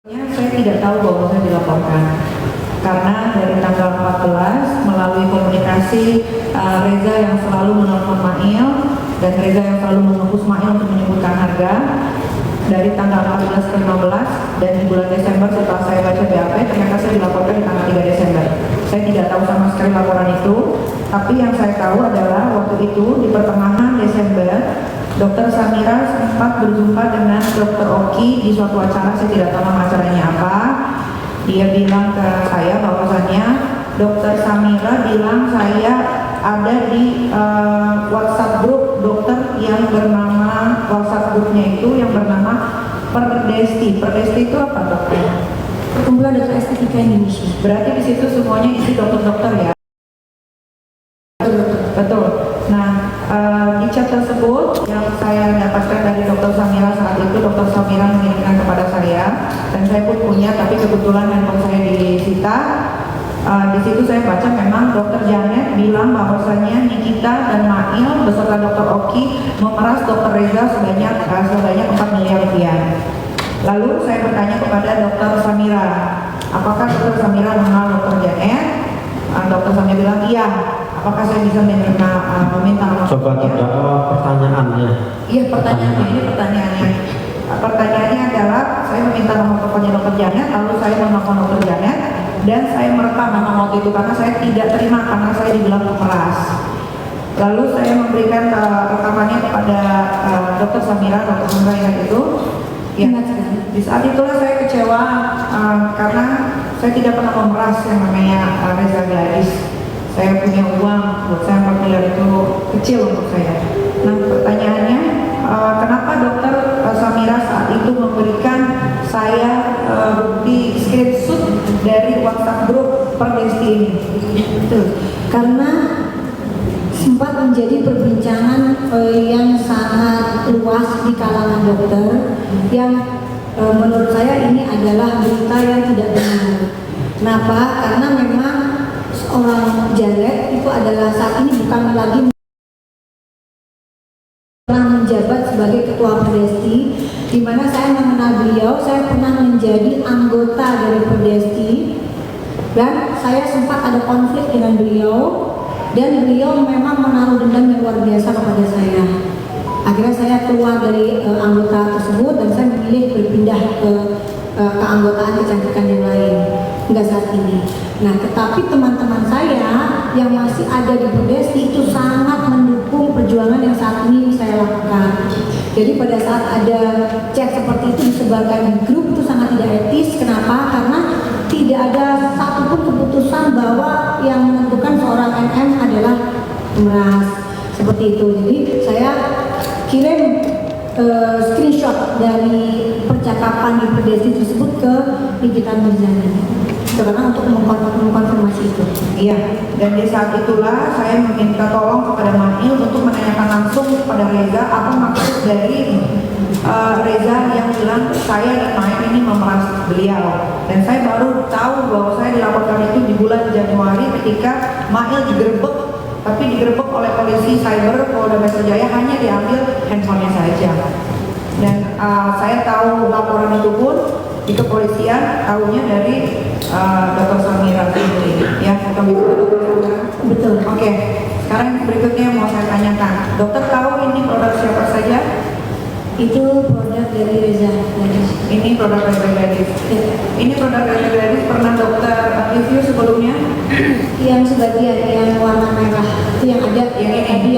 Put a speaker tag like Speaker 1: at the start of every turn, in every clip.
Speaker 1: Saya tidak tahu bahwa saya dilaporkan karena dari tanggal 14 melalui komunikasi Reza yang selalu menelpon Mail dan Reza yang selalu menghapus Mail untuk menyebutkan harga dari tanggal 14 ke 15 dan di bulan Desember setelah saya baca BAP ternyata saya dilaporkan di tanggal 3 Desember. Saya tidak tahu sama sekali laporan itu, tapi yang saya tahu adalah waktu itu di pertengahan Desember Dokter Samira sempat berjumpa dengan Dokter Oki di suatu acara, saya tidak tahu nama acaranya apa. Dia bilang ke saya bahwasannya Dokter Samira bilang saya ada di WhatsApp grup dokter yang bernama, WhatsApp grupnya itu yang bernama Perdesti. Perdesti itu apa dokter?
Speaker 2: Perkumpulan Dokter Estetika Indonesia.
Speaker 1: Berarti di situ semuanya isi dokter-dokter ya? Betul. Nah, di chat tersebut yang saya dapatkan dari Dokter Samira saat itu, Dokter Samira mengirimkan kepada saya dan saya pun punya, tapi kebetulan handphone saya disita. Di situ saya baca memang Dokter Janet bilang bahwasanya Nikita dan Mail beserta Dokter Oki memeras Dokter Reza sebanyak 4 miliar rupiah. Lalu saya bertanya kepada Dokter Samira, apakah Dokter Samira mengenal Dokter Janet? Dokter Samira bilang iya. Apakah saya bisa meminta nomor?
Speaker 3: Coba terdakwa pertanyaannya.
Speaker 1: Iya, pertanyaannya ini pertanyaannya. Pertanyaannya adalah saya meminta nomor teleponnya Dokter Janet, lalu saya menelpon Dokter Janet dan saya merekam memang waktu itu karena saya tidak terima karena saya dibilang pemeras. Lalu saya memberikan rekamannya kepada Dokter Samira, Dokter Samira yang itu. Ya, di saat itulah saya kecewa karena saya tidak pernah memeras yang namanya Reza Gladys. Saya punya uang, buat saya 4 miliar itu kecil untuk saya. Nah pertanyaannya, kenapa Dokter Samira saat itu memberikan saya bukti screenshot dari WhatsApp grup Perdesti ini?
Speaker 2: Betul. Karena sempat menjadi perbincangan yang sangat luas di kalangan dokter yang menurut saya ini adalah berita yang tidak benar. Kenapa? Karena memang seorang Janet itu adalah saat ini bukan lagi pernah menjabat sebagai ketua Perdesti, di mana saya mengenal beliau, saya pernah menjadi anggota dari Perdesti dan saya sempat ada konflik dengan beliau dan beliau memang menaruh dendam yang luar biasa kepada saya. Akhirnya saya keluar dari anggota tersebut dan saya memilih berpindah ke keanggotaan kecantikan yang lain hingga saat ini. Nah, tetapi teman-teman saya yang masih ada di Perdesti itu sangat mendukung perjuangan yang saat ini saya lakukan. Jadi pada saat ada chat seperti itu disebarkan di grup itu sangat tidak etis. Kenapa? Karena tidak ada satupun keputusan bahwa yang menentukan seorang MM adalah pemeras seperti itu. Jadi saya kirim screenshot dari percakapan di Perdesti tersebut ke Nikita Mirzani karena untuk mengkonfirmasi itu.
Speaker 1: Iya, dan di saat itulah saya meminta tolong kepada Mail untuk menanyakan langsung kepada Reza apa maksud dari Reza yang bilang saya dan Mail ini memeras beliau. Dan saya baru tahu bahwa saya dilaporkan itu di bulan Januari ketika Mail digerebek, tapi digerebek oleh polisi cyber Polda Metro Jaya, hanya diambil handphonenya saja. Dan saya tahu laporan itu pun di kepolisian tahunya dari Dokter Samira sendiri, ya, atau betul. Oke, sekarang berikutnya mau saya tanyakan, dokter tahu ini produk siapa saja?
Speaker 2: Itu produk dari Reza Gladys.
Speaker 1: Ini produk dari Gladys.
Speaker 2: Ya.
Speaker 1: Ini produk dari Gladys pernah dokter review sebelumnya?
Speaker 2: Yang sebagian yang warna merah itu yang ada, yang tadi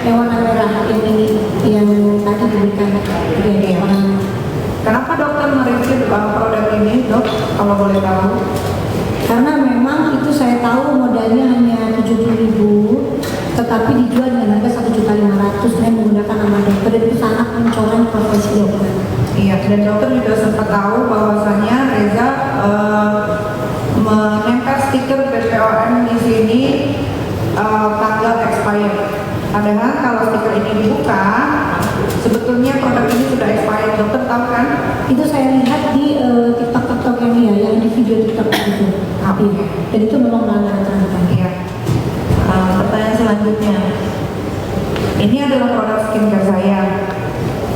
Speaker 2: yang warna merah yang ini yang tadi diberikan
Speaker 1: Iya. Kenapa dokter mereview produk ini, dok? Kalau boleh tahu?
Speaker 2: Karena memang itu saya tahu modalnya hanya 70.000, tetapi dijual dengan harga 1.500.000 dan menggunakan nama dokter, dan itu sangat mencoreng profesi dokter.
Speaker 1: Iya, dan dokter juga sempat tahu bahwasannya Reza menempel stiker BPOM di sini tanggal expired. Padahal kalau stiker ini dibuka, sebetulnya produk ini sudah expired. Dokter tahu kan?
Speaker 2: Itu saya lihat di TikTok ini ya, yang di video TikTok itu. Iya. Dan itu memang melanggar aturan.
Speaker 1: Iya. Pertanyaan selanjutnya, ini adalah produk skincare saya.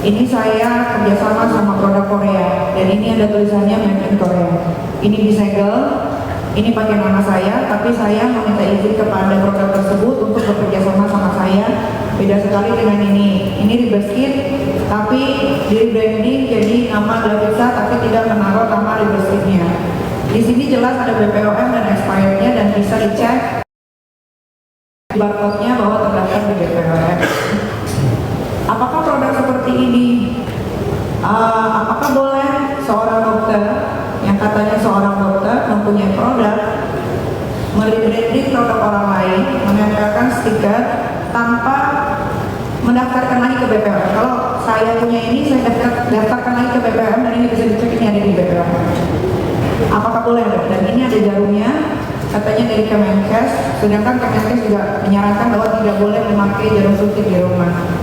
Speaker 1: Ini saya kerjasama sama produk Korea. dan ini ada tulisannya Made in Korea. Ini disegel, ini pakai nama saya, tapi saya meminta izin kepada produk tersebut untuk bekerja sama sama saya. Beda sekali dengan ini Ribeskin, tapi di rebranding jadi nama Glavisa, tapi tidak menaruh nama Ribeskinnya. Di sini jelas ada BPOM dan expirednya dan bisa dicek barcode-nya bahwa terdaftar di BPOM. Apakah produk seperti ini? Apakah boleh seorang dokter yang katanya seorang dokter mempunyai produk merebranding produk orang lain, menempelkan stiker tanpa mendaftarkan lagi ke BPOM? Kalau saya punya ini, saya daftarkan lagi ke BPOM dan ini bisa dicek, ini ada di BPOM. Apakah boleh dok? Dan ini ada jarumnya, katanya dari Kemenkes, sedangkan Kemenkes juga menyarankan bahwa tidak boleh memakai jarum suntik di rumah.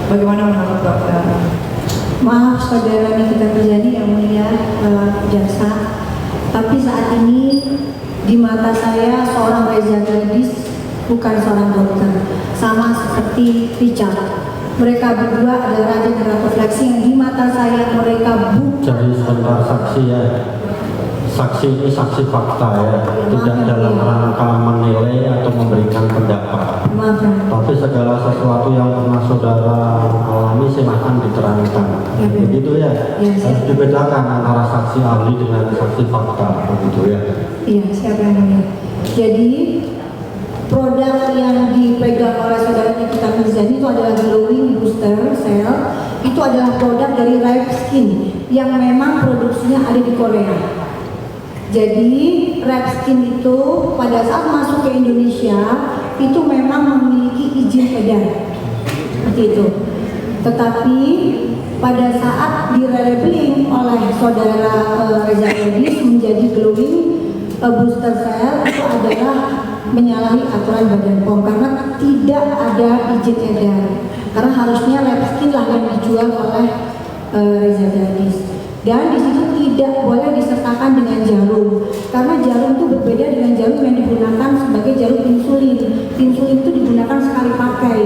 Speaker 1: Bagaimana menurut dokter?
Speaker 2: Maaf saudara Nikita Mirzani yang mulia jaksa, tapi saat ini di mata saya seorang Reza Gadis bukan seorang dokter, sama seperti Richard. Mereka berdua adalah raja dan ratu fleksi yang di mata saya mereka bukan.
Speaker 3: Jadi sebentar saksi ya. Saksi ini saksi fakta ya, tidak dalam rangka menilai atau memberikan pendapat.
Speaker 2: Maaf ya.
Speaker 3: Tapi segala sesuatu yang pernah saudara alami silahkan diterangkan.
Speaker 2: Ya,
Speaker 3: Begitu ya.
Speaker 2: Ya,
Speaker 3: Harus dibedakan antara saksi ahli dengan saksi fakta, begitu ya.
Speaker 2: Iya, siapa yang mulia. Jadi produk yang dipegang oleh saudara Nikita Mirzani itu adalah glowing booster cell. Itu adalah produk dari Ribeskin yang memang produksinya ada di Korea. Jadi Ribeskin itu pada saat masuk ke Indonesia itu memang memiliki izin edar seperti itu. Tetapi pada saat direlabeling oleh saudara Reza Gadis menjadi glowing booster cell itu adalah menyalahi aturan Badan POM karena tidak ada izin edar. Karena harusnya Ribeskin lah yang dijual oleh Reza Gadis. Dan di situ tidak boleh disertakan dengan jarum, karena jarum itu berbeda dengan jarum yang digunakan sebagai jarum insulin. Insulin itu digunakan sekali pakai,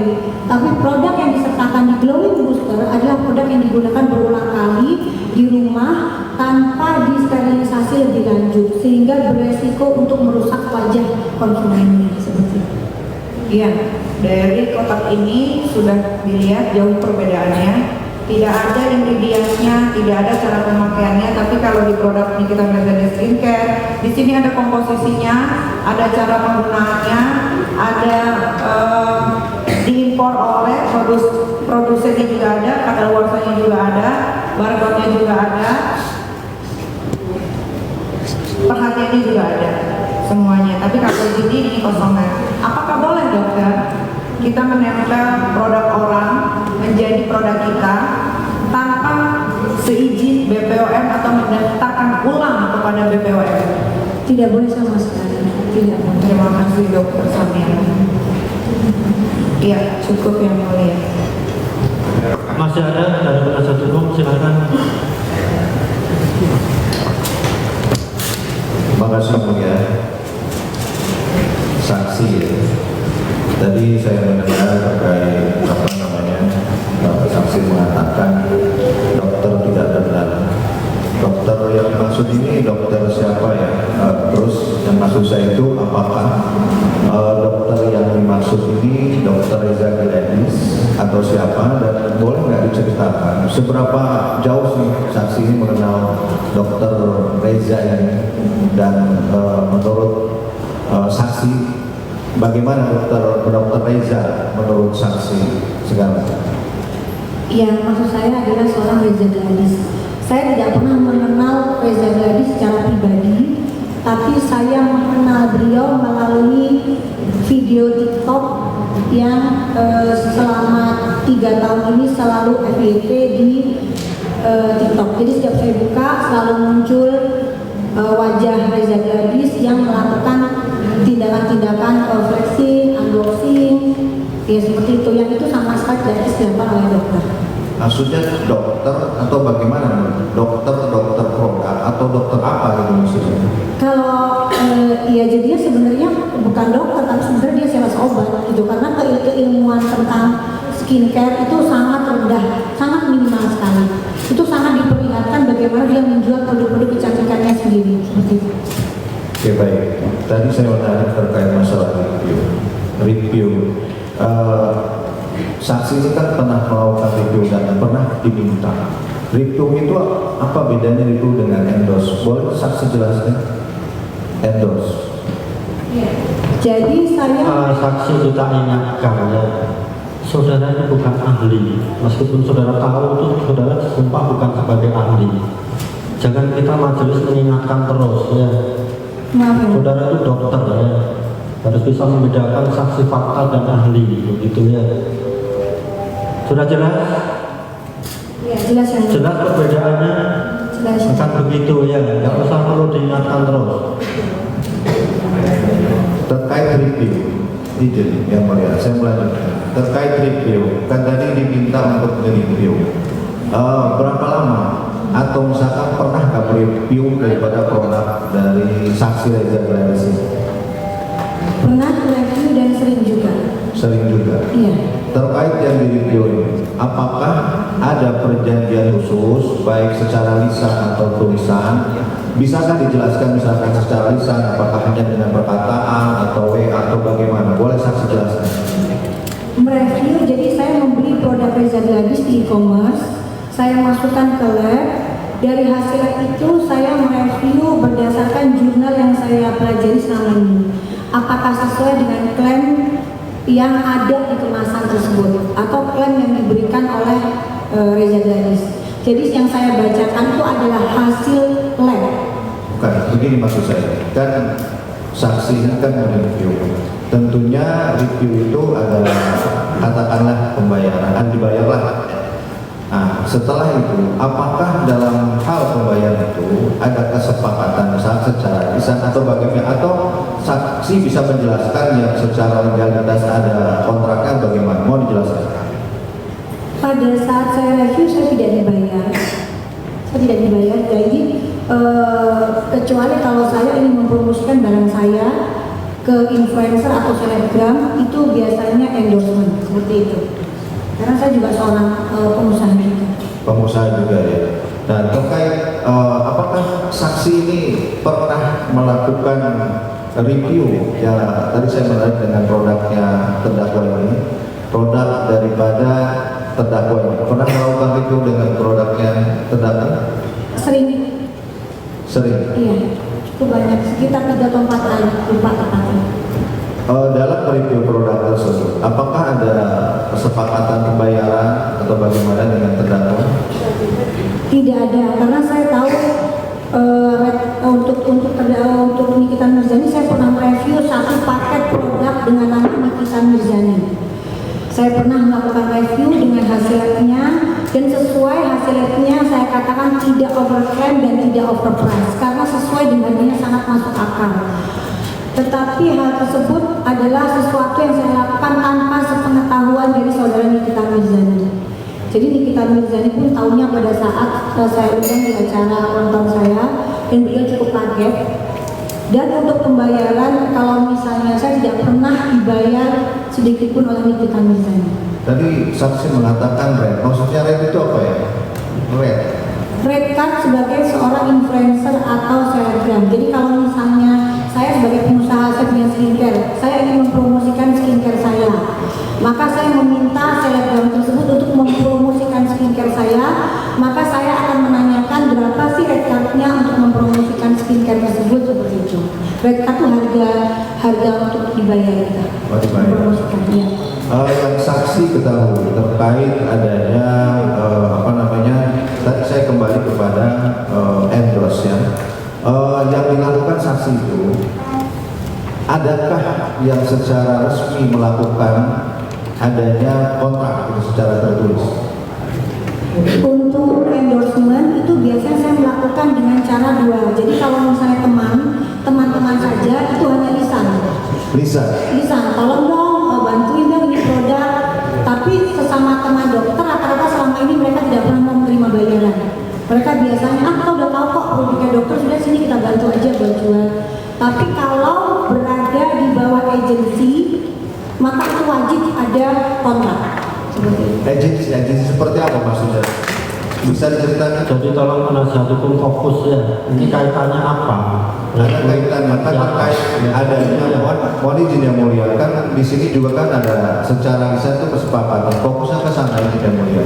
Speaker 2: tapi produk yang disertakan di glowing booster adalah produk yang digunakan berulang kali di rumah tanpa disterilisasi lebih lanjut, sehingga beresiko untuk merusak wajah konsumennya seperti itu.
Speaker 1: Iya, dari kotak ini sudah dilihat jauh perbedaannya. Tidak ada ingredientsnya, tidak ada cara pemakaiannya. Tapi kalau di produk ini kita Mirzani Skincare, di sini ada komposisinya, ada cara penggunaannya, ada diimpor oleh produsennya juga ada, kadaluarsanya juga ada, barcode-nya juga ada, perhatiannya juga ada, semuanya. Tapi kalau di sini ini kosongan. Apakah boleh dokter kita menempel produk orang menjadi produk kita tanpa seizin BPOM atau mendaftarkan ulang kepada BPOM?
Speaker 2: Tidak boleh sama sekali. Tidak boleh.
Speaker 1: Terima kasih dokter Samia. Iya, cukup yang mulia.
Speaker 3: Masih ada dari penasihat hukum, silakan.
Speaker 4: Terima kasih mulia. Saksi ya. Tadi saya mendengar terkait saksi mengatakan dokter tidak benar. Dokter yang maksud ini dokter siapa ya? Terus yang maksud saya itu apakah dokter yang dimaksud ini dokter Reza Gadis atau siapa? Dan boleh nggak diceritakan seberapa jauh sih saksi ini mengenal dokter Reza ini? Dan menurut saksi bagaimana dokter Reza menurut saksi segala?
Speaker 2: Yang maksud saya adalah seorang Reza Gadis. Saya tidak pernah mengenal Reza Gadis secara pribadi, tapi saya mengenal beliau melalui video TikTok yang selama 3 tahun ini selalu FYP di TikTok. Jadi setiap saya buka selalu muncul wajah Reza Gadis yang melakukan tindakan-tindakan flexing, unboxing, ya seperti itu. Yang itu sama sekali tidak dilakukan oleh dokter.
Speaker 4: Maksudnya dokter atau bagaimana? Dokter produk atau dokter apa gitu maksudnya?
Speaker 2: Kalau ya jadinya sebenarnya bukan dokter, tapi sebenarnya dia sales obat gitu. Karena keilmuan tentang skincare itu sangat rendah, sangat minimal sekali. Itu sangat diperlihatkan bagaimana dia sendiri seperti itu.
Speaker 4: Oke, baik. Tadi saya menarik terkait masalah review. Saksi ini kan pernah melakukan review dan pernah diminta. Review itu apa bedanya review dengan endorse? Boleh saksi jelaskan? Endorse.
Speaker 2: Jadi saya
Speaker 3: Saksi kita ingatkan ya, saudara ini bukan ahli. Meskipun saudara tahu itu saudara sumpah bukan sebagai ahli. Jangan kita majelis mengingatkan terus ya.
Speaker 2: maaf ya.
Speaker 3: Saudara itu dokter ya, harus bisa membedakan saksi fakta dan ahli begitu ya. Sudah jelas?
Speaker 2: Ya, jelas yang
Speaker 3: Jelas perbedaannya?
Speaker 2: jelas.
Speaker 3: Bukan begitu ya, nggak usah perlu diingatkan terus.
Speaker 4: Terkait review, izin yang mulia, saya melanjutkan. Terkait review, kan tadi diminta untuk mereview. Berapa lama? Atau misalkan pernah nggak review daripada produk dari saksi Reza Gladys ini?
Speaker 2: Pernah review dan sering juga.
Speaker 4: Sering juga.
Speaker 2: Iya.
Speaker 4: Terkait yang direview ini, apakah ada perjanjian khusus baik secara lisan atau tulisan? Bisakah dijelaskan misalkan secara lisan, apakah hanya dengan perkataan atau WA atau bagaimana? Boleh saksi jelaskan?
Speaker 2: Mereview, jadi saya membeli produk Reza Gladys di e-commerce, saya masukkan ke lab. Dari hasil itu saya mereview berdasarkan jurnal yang saya pelajari selama ini. Apakah sesuai dengan klaim yang ada di kemasan tersebut atau klaim yang diberikan oleh Reza Gladys. Jadi yang saya bacakan itu adalah hasil lab.
Speaker 4: Bukan, begini maksud saya. Kan saksi ini kan mereview. Tentunya review itu adalah katakanlah pembayaran, dibayarlah. Nah, setelah itu, apakah dalam hal pembayaran itu ada kesepakatan secara lisan atau bagaimana? Atau saksi bisa menjelaskan yang secara legalitas ada kontraknya bagaimana? Mau dijelaskan?
Speaker 2: Pada saat saya review saya tidak dibayar. Saya tidak dibayar. Jadi kecuali kalau saya ingin mempromosikan barang saya ke influencer atau selebgram, itu biasanya endorsement seperti itu. Karena saya juga seorang pengusaha juga.
Speaker 4: Pengusaha juga ya. Dan terkait apakah saksi ini pernah melakukan review? Ya tadi saya menarik dengan produknya terdakwa ini, produk daripada terdakwa ini. Pernah melakukan review dengan produknya terdakwa?
Speaker 2: Sering.
Speaker 4: Sering.
Speaker 2: Iya, cukup banyak, sekitar 3 atau 4 kali, lupa tepatnya.
Speaker 4: Dalam review produk tersebut, apakah ada kesepakatan pembayaran atau bagaimana dengan terdakwa?
Speaker 2: Tidak ada, karena saya tahu untuk Nikita Mirzani saya pernah mereview satu paket produk dengan nama Nikita Mirzani. Saya pernah melakukan review dengan hasilnya dan sesuai hasilnya saya katakan tidak overclaim dan tidak overprice karena sesuai dengan harganya sangat masuk akal. Tetapi hal tersebut adalah sesuatu yang saya lakukan tanpa sepengetahuan dari saudara Nikita Mirzani. Jadi Nikita Mirzani pun tahunya pada saat saya undang di acara ulang tahun saya dan beliau cukup kaget. Dan untuk pembayaran, kalau misalnya saya tidak pernah dibayar sedikit pun oleh Nikita Mirzani.
Speaker 4: Tadi saksi mengatakan red, maksudnya red itu apa ya? Red.
Speaker 2: Red card sebagai seorang influencer atau selebgram. Jadi kalau misalnya saya sebagai pengusaha, saya punya skincare, saya ingin mempromosikan skincare saya, maka saya meminta selebgram tersebut untuk mempromosikan skincare saya, maka saya akan menanyakan berapa sih red cardnya untuk mempromosikan skincare tersebut seperti itu. Red card itu harga untuk dibayar kita.
Speaker 4: Oh, dibayar.
Speaker 2: Mempromosikan, ya.
Speaker 4: Yang saksi ketahui terkait adanya tadi saya kembali kepada endorse ya. Yang dilakukan saksi itu, adakah yang secara resmi melakukan adanya kontrak itu secara tertulis?
Speaker 2: Untuk endorsement itu biasanya saya melakukan dengan cara dua. Jadi kalau misalnya teman-teman saja itu hanya lisan. Lisan, tolong dong bantuin dong ini produk. Tapi sesama teman dokter rata-rata selama ini mereka tidak pernah mau menerima bayaran. Mereka biasanya kita udah tahu kok produknya dokter, sudah sini kita bantu aja buat jual. Tapi kalau berada di bawah agensi, maka itu wajib ada kontrak. Seperti itu.
Speaker 4: Agensi seperti apa maksudnya? Bisa diceritakan?
Speaker 3: Jadi tolong penasihat hukum fokus ya. Ini kaitannya apa?
Speaker 4: Ada kaitannya kan terkait adanya mohon izin yang mulia, kan di sini juga kan ada secara lisan itu kesepakatan fokusnya ke sana ini yang mulia.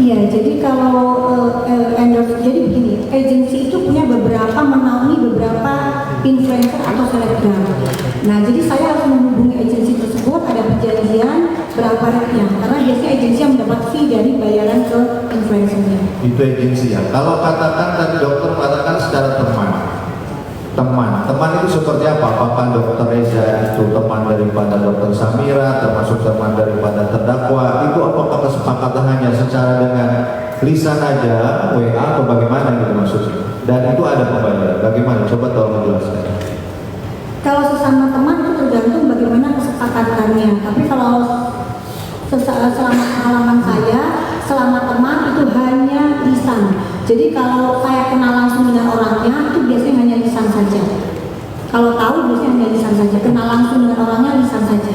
Speaker 2: Iya, jadi kalau endorse, jadi begini, agensi itu punya menaungi beberapa influencer atau selebgram. Nah, jadi saya harus menghubungi agensi tersebut, ada perjanjian berapa rate-nya, karena biasanya agensi yang mendapat fee dari bayaran ke influencernya.
Speaker 4: Itu agensi ya. Kalau katakan tadi dokter mengatakan secara teman itu seperti apa? Apakah dokter Reza itu teman daripada dokter Samira, termasuk teman daripada terdakwa? Itu apakah kesepakatan hanya secara dengan lisan aja, WA atau bagaimana gitu maksudnya? Dan itu ada pembayaran. Bagaimana? Coba tolong menjelaskan.
Speaker 2: Kalau sesama teman itu tergantung bagaimana kesepakatannya. Tapi kalau selama pengalaman saya, selama teman itu hanya lisan. Jadi kalau saya kenal langsung dengan orangnya itu biasanya hanya lisan saja. Kalau tahu biasanya hanya lisan saja. Kenal langsung dengan orangnya lisan saja.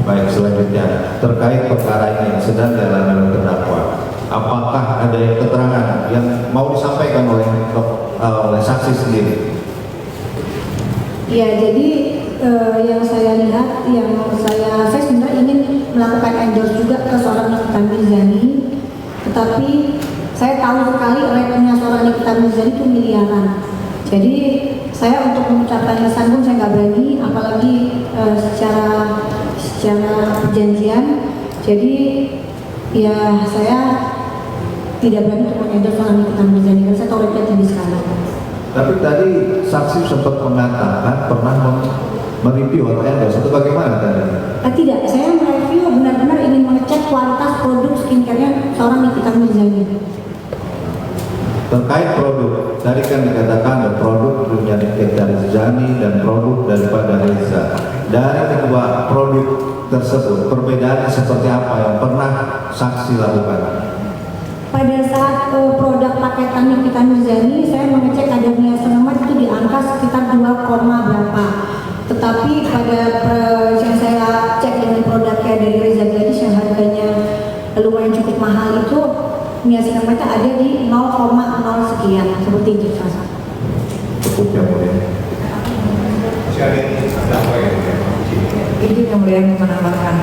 Speaker 4: Baik, selanjutnya terkait perkara ini yang sedang dialami oleh terdakwa. Apakah ada yang keterangan yang mau disampaikan oleh saksi sendiri?
Speaker 2: Ya, jadi yang saya lihat, saya sebenarnya ingin melakukan endorse juga ke seorang Nikita Mirzani, tetapi saya tahu sekali rate-nya seorang Nikita Mirzani itu miliaran. Jadi saya untuk mengucapkan lisan pun saya nggak berani, apalagi secara perjanjian. Jadi ya saya tidak berani untuk mengendorse seorang Nikita Mirzani karena saya tahu rate-nya tinggi sekali.
Speaker 4: Tapi tadi saksi sempat mengatakan pernah mereview atau endorse itu bagaimana tadi?
Speaker 2: Tidak, saya mereview benar-benar ingin mengecek kualitas produk skincare-nya seorang Nikita Mirzani.
Speaker 4: Terkait produk, tadi kan dikatakan ada produk punya Nikita Mirzani dan produk daripada Reza. Dari kedua produk tersebut, perbedaannya seperti apa yang pernah saksi lakukan?
Speaker 2: Pada saat produk paketan Nikita Mirzani, saya mengecek kadar niacinamide itu di angka sekitar 2, berapa. Tetapi pada yang saya cek dengan produknya dari Reza Gladys yang harganya lumayan cukup mahal itu, niacinamide ada di 0,0 sekian, seperti itu saja.
Speaker 4: Cukup yang mulia.
Speaker 1: Ini yang mulia menambahkan.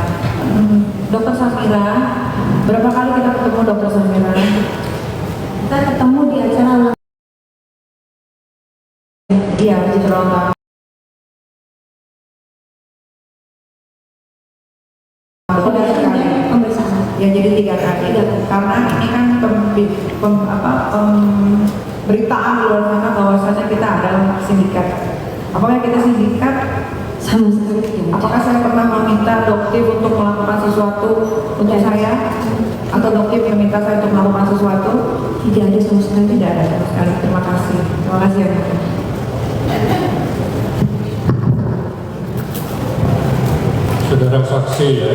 Speaker 1: Dokter Samira, berapa kali kita ketemu Dokter Samira?
Speaker 2: Kita ketemu di acara ulang.
Speaker 1: Iya, di ruang
Speaker 2: Pemeriksaan.
Speaker 1: ya, jadi 3 kali. Karena ini kan pemberitaan di luar sana bahwasanya kita adalah sindikat. Apakah kita sindikat?
Speaker 2: Sama sekali tidak.
Speaker 1: Apakah saya pernah meminta dokter untuk melakukan sesuatu untuk saya? Atau dokter meminta saya untuk melakukan sesuatu?
Speaker 2: Tidak ada sama sekali.
Speaker 1: Tidak ada sama sekali. Terima kasih. Terima kasih ya.
Speaker 5: Saudara saksi ya,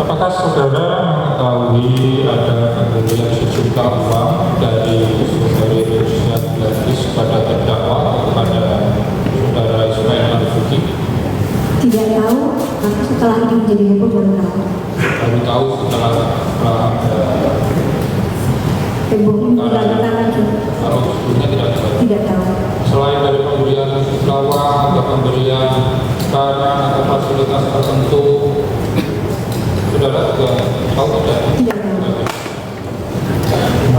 Speaker 5: apakah saudara mengetahui ada pemberian sejumlah uang dari saudari Reza Gladys pada terdakwa kepada saudara Ismail Marzuki?
Speaker 2: Tidak tahu, tapi setelah ini menjadi heboh baru tahu.
Speaker 5: Setelah ada
Speaker 2: Heboh ini dilakukan lagi.
Speaker 5: kalau sebelumnya tidak tahu.
Speaker 2: Tidak tahu.
Speaker 5: Selain dari pemberian sejumlah uang atau pemberian barang atau fasilitas tertentu, saudara juga tahu tidak?
Speaker 2: Tidak tahu.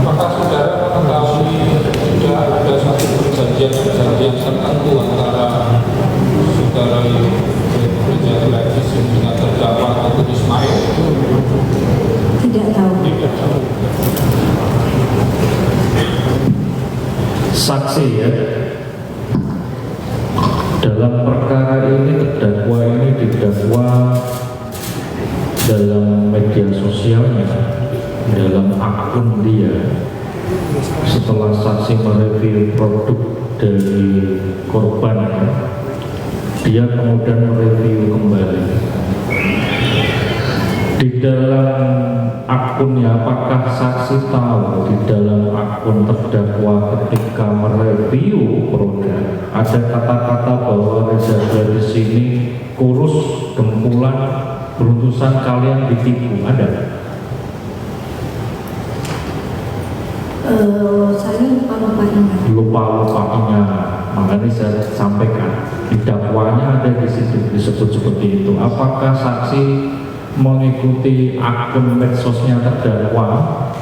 Speaker 5: Apakah saudara mengetahui sudah ada satu perjanjian tertentu antara saudara Reza Gladys dengan terdakwa atau Ismail?
Speaker 2: Tidak tahu.
Speaker 5: Tidak tahu.
Speaker 6: Saksi ya, dalam perkara ini terdakwa ini didakwa dalam media sosialnya, dalam akun dia. Setelah saksi mereview produk dari korban, dia kemudian mereview kembali di dalam akunnya. Apakah saksi tahu di dalam akun terdakwa ketika mereview produk ada kata-kata bahwa Reza Gladys ini kurus, dengkulan, beruntusan kalian ditipu? Ada?
Speaker 2: Saya lupa ingat.
Speaker 6: Lupa-lupa ingat, makanya saya sampaikan di dakwanya ada di situ disebut seperti itu. Apakah saksi mengikuti akun medsosnya terdakwa?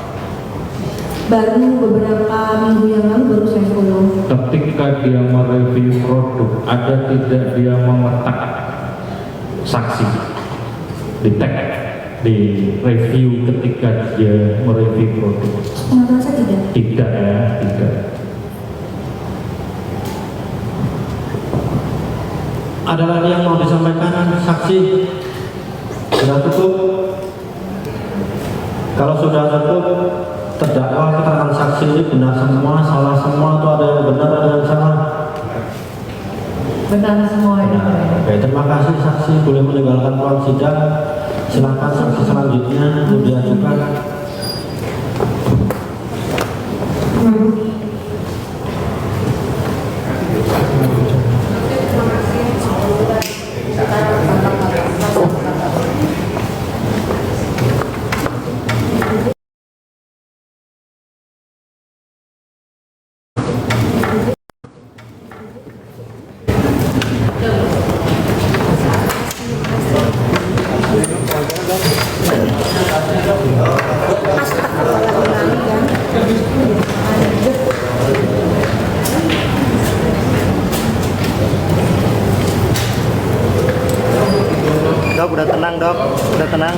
Speaker 2: Baru beberapa minggu yang lalu baru saya follow.
Speaker 6: Ketika dia mereview produk, ada tidak dia mengetak saksi di tag di review ketika dia mereview produk?
Speaker 2: Menurut saya tidak.
Speaker 6: Tidak ya, tidak.
Speaker 3: Ada lagi yang mau disampaikan saksi? Sudah cukup? Kalau sudah cukup, terdakwa keterangan saksi ini benar semua, salah semua, atau ada yang benar, ada yang salah?
Speaker 1: Benar semua ini.
Speaker 3: Oke, terima kasih saksi, boleh meninggalkan ruang sidang. Silakan saksi selanjutnya untuk diajukan. Dok, udah tenang dok, udah tenang.